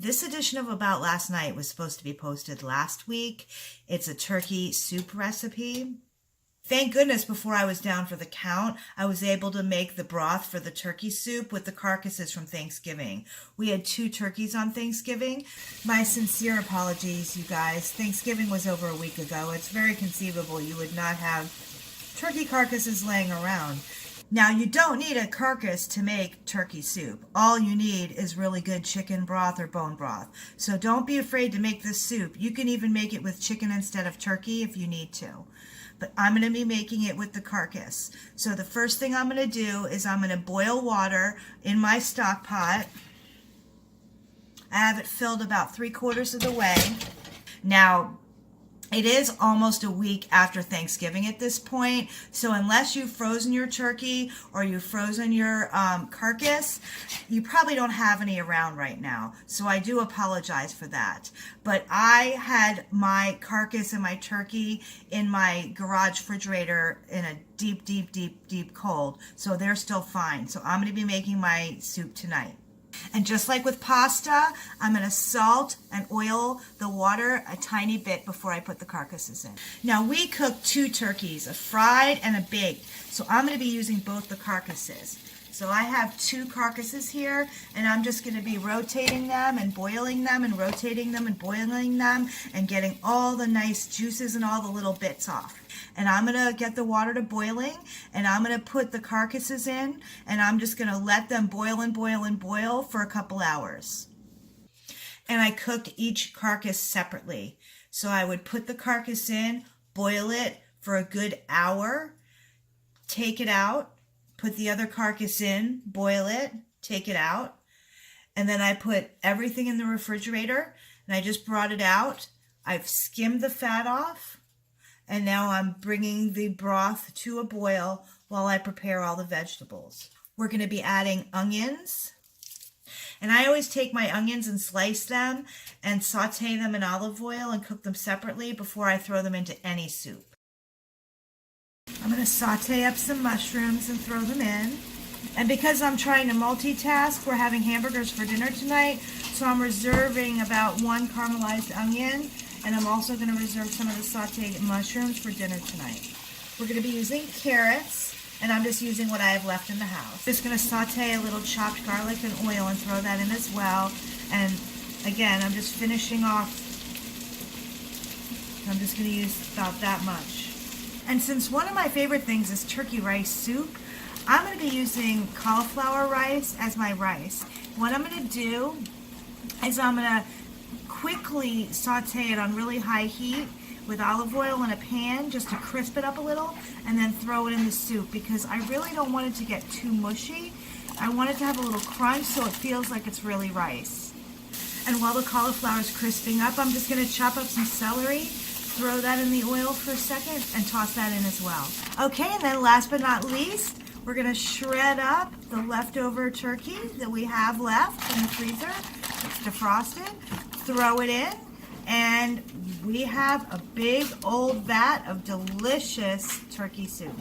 This edition of About Last Night was supposed to be posted last week. It's a turkey soup recipe. Thank goodness before I was down for the count, I was able to make the broth for the turkey soup with the carcasses from Thanksgiving. We had 2 turkeys on Thanksgiving. My sincere apologies, you guys. Thanksgiving was over a week ago. It's very conceivable you would not have turkey carcasses laying around. Now, you don't need a carcass to make turkey soup. All you need is really good chicken broth or bone broth. So don't be afraid to make this soup. You can even make it with chicken instead of turkey if you need to. But I'm going to be making it with the carcass. So the first thing I'm going to do is I'm going to boil water in my stock pot. I have it filled about 3/4 of the way. Now, it is almost a week after Thanksgiving at this point, so unless you've frozen your turkey or you've frozen your carcass, you probably don't have any around right now. So I do apologize for that. But I had my carcass and my turkey in my garage refrigerator in a deep cold, so they're still fine. So I'm going to be making my soup tonight. And just like with pasta, I'm going to salt and oil the water a tiny bit before I put the carcasses in. Now, we cooked 2 turkeys, a fried and a baked, so I'm going to be using both the carcasses. So I have 2 carcasses here, and I'm just going to be rotating them and boiling them and rotating them and boiling them and getting all the nice juices and all the little bits off. And I'm going to get the water to boiling, and I'm going to put the carcasses in, and I'm just going to let them boil and boil and boil for a couple hours. And I cooked each carcass separately. So I would put the carcass in, boil it for a good hour, take it out, put the other carcass in, boil it, take it out, and then I put everything in the refrigerator, and I just brought it out. I've skimmed the fat off, and now I'm bringing the broth to a boil while I prepare all the vegetables. We're going to be adding onions, and I always take my onions and slice them and saute them in olive oil and cook them separately before I throw them into any soup. I'm going to saute up some mushrooms and throw them in. And because I'm trying to multitask, we're having hamburgers for dinner tonight, so I'm reserving about 1 caramelized onion, and I'm also going to reserve some of the sauteed mushrooms for dinner tonight. We're going to be using carrots, and I'm just using what I have left in the house. Just going to saute a little chopped garlic and oil and throw that in as well. And again, I'm just finishing off. I'm just going to use about that much. And since one of my favorite things is turkey rice soup, I'm going to be using cauliflower rice as my rice. What I'm going to do is I'm going to quickly saute it on really high heat with olive oil in a pan just to crisp it up a little, and then throw it in the soup because I really don't want it to get too mushy. I want it to have a little crunch so it feels like it's really rice. And while the cauliflower is crisping up, I'm just going to chop up some celery, throw that in the oil for a second, and toss that in as well. Okay, and then last but not least, we're going to shred up the leftover turkey that we have left in the freezer. It's defrosted. Throw it in, and we have a big old vat of delicious turkey soup.